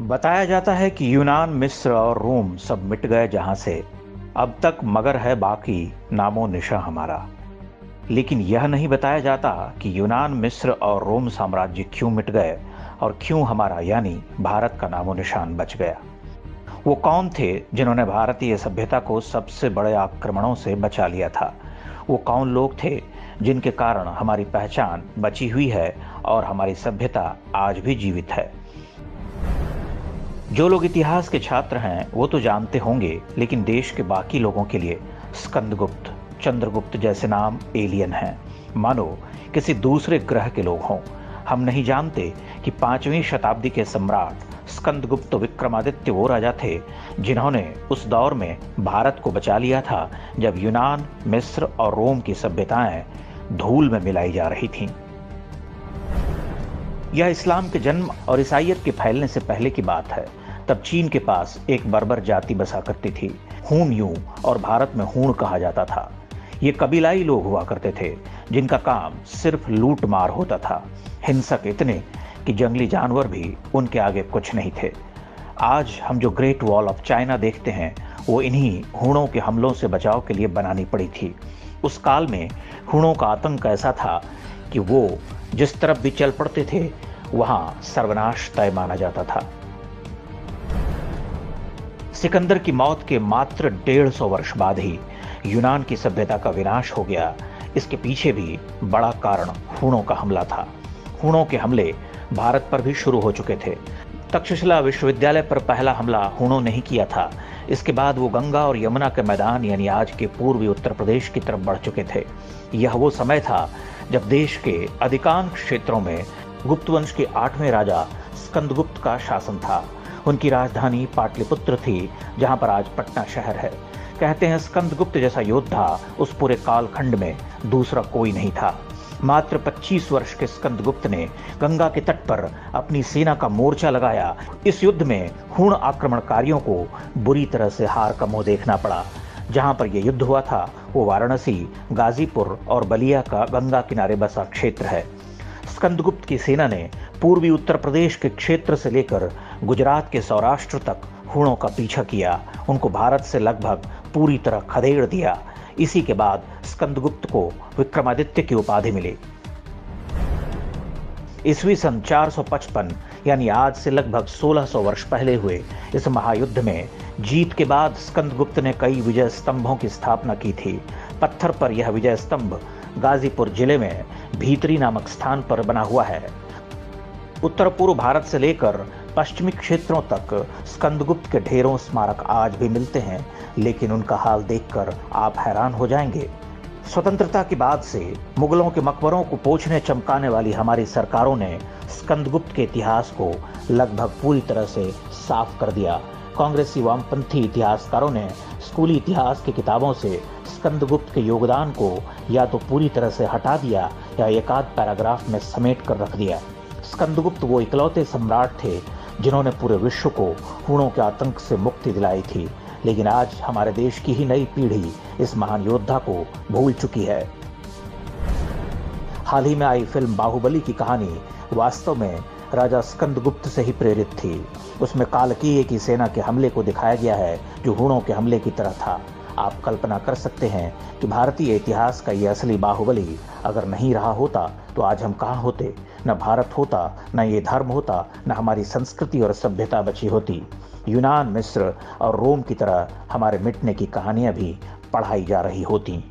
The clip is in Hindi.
बताया जाता है कि यूनान, मिस्र और रोम सब मिट गए जहां से, अब तक मगर है बाकी नामो निशा हमारा। लेकिन यह नहीं बताया जाता कि यूनान, मिस्र और रोम साम्राज्य क्यों मिट गए और क्यों हमारा यानी भारत का नामो निशान बच गया। वो कौन थे जिन्होंने भारतीय सभ्यता को सबसे बड़े आक्रमणों से बचा लिया था। वो कौन लोग थे जिनके कारण हमारी पहचान बची हुई है और हमारी सभ्यता आज भी जीवित है। जो लोग इतिहास के छात्र हैं वो तो जानते होंगे, लेकिन देश के बाकी लोगों के लिए स्कंदगुप्त, चंद्रगुप्त जैसे नाम एलियन हैं, मानो किसी दूसरे ग्रह के लोग हों। हम नहीं जानते कि 5वीं शताब्दी के सम्राट स्कंदगुप्त विक्रमादित्य वो राजा थे जिन्होंने उस दौर में भारत को बचा लिया था जब यूनान, मिस्र और रोम की सभ्यताएं धूल में मिलाई जा रही थीं। यह इस्लाम के जन्म और ईसाइयत के फैलने से पहले की बात है। तब चीन के पास एक बर्बर जाति बसा करती थी, हून यूं, और भारत में हूण कहा जाता था। ये कबीलाई लोग हुआ करते थे जिनका काम सिर्फ लूट मार होता था, हिंसक इतने कि जंगली जानवर भी उनके आगे कुछ नहीं थे। आज हम जो ग्रेट वॉल ऑफ चाइना देखते हैं वो इन्हीं हूणों के हमलों से बचाव के लिए बनानी पड़ी थी। उस काल में हूणों का आतंक ऐसा था कि वो जिस तरफ भी चल पड़ते थे वहां सर्वनाश तय माना जाता था। सिकंदर की मौत के मात्र 150 वर्ष बाद ही यूनान की सभ्यता का विनाश हो गया। इसके पीछे भी बड़ा कारण हूणों का हमला था। हूणों के हमले भारत पर भी शुरू हो चुके थे। तक्षशिला विश्वविद्यालय पर पहला हमला हूणों ने ही किया था। इसके बाद वो गंगा और यमुना के मैदान यानी आज के पूर्वी उत्तर प्रदेश की तरफ बढ़ चुके थे। यह वो समय था जब देश के अधिकांश क्षेत्रों में गुप्त वंश के 8वें राजा स्कंदगुप्त का शासन था। उनकी राजधानी पाटलिपुत्र थी, जहां पर आज पटना शहर है। कहते हैं स्कंदगुप्त जैसा योद्धा उस पूरे कालखंड में दूसरा कोई नहीं था। मात्र 25 वर्ष के स्कंदगुप्त ने गंगा के तट पर अपनी सेना का मोर्चा लगाया। इस युद्ध में हूण आक्रमणकारियों को बुरी तरह से हार का मुंह देखना पड़ा। जहां पर यह युद्ध हुआ था वो वाराणसी, गाजीपुर और बलिया का गंगा किनारे बसा क्षेत्र है। स्कंदगुप्त की सेना ने पूर्वी उत्तर प्रदेश के क्षेत्र से लेकर गुजरात के सौराष्ट्र तक हूणों का पीछा किया। उनको भारत से लगभग पूरी तरह खदेड़ दिया। इसी के बाद स्कंदगुप्त को विक्रमादित्य की उपाधि मिली। ईस्वी सन 455 यानी आज से लगभग 1600 वर्ष पहले हुए इस महायुद्ध में जीत के बाद स्कंदगुप्त ने कई विजय स्तंभों की स्थापना की थी। पत्थर पर यह विजय स्तंभ गाजीपुर जिले में भीतरी नामक स्थान पर बना हुआ है। उत्तर पूर्व भारत से लेकर पश्चिमी क्षेत्रों तक स्कंदगुप्त के ढेरों स्मारक आज भी मिलते हैं, लेकिन उनका हाल देखकर आप हैरान हो जाएंगे। स्वतंत्रता के बाद से मुगलों के मकबरों को पोंछने चमकाने वाली हमारी सरकारों ने स्कंदगुप्त के इतिहास को लगभग पूरी तरह से साफ कर दिया। कांग्रेसी वामपंथी इतिहासकारों ने स्कूली इतिहास की किताबों से स्कंदगुप्त के योगदान को या तो पूरी तरह से हटा दिया या एकाध पैराग्राफ में समेट कर रख दिया। स्कंदगुप्त वो इकलौते सम्राट थे जिन्होंने पूरे विश्व को हूणों के आतंक से मुक्ति दिलाई थी, लेकिन आज हमारे देश की ही नई पीढ़ी इस महान योद्धा को भूल चुकी है। हाल ही में आई फिल्म बाहुबली की कहानी वास्तव में राजा स्कंदगुप्त से ही प्रेरित थी। उसमें कालकीय की सेना के हमले को दिखाया गया है जो हूणों के हमले की तरह था। आप कल्पना कर सकते हैं कि भारतीय इतिहास का ये असली बाहुबली अगर नहीं रहा होता तो आज हम कहाँ होते। न भारत होता, न ये धर्म होता, न हमारी संस्कृति और सभ्यता बची होती। यूनान, मिस्र और रोम की तरह हमारे मिटने की कहानियां भी पढ़ाई जा रही होती।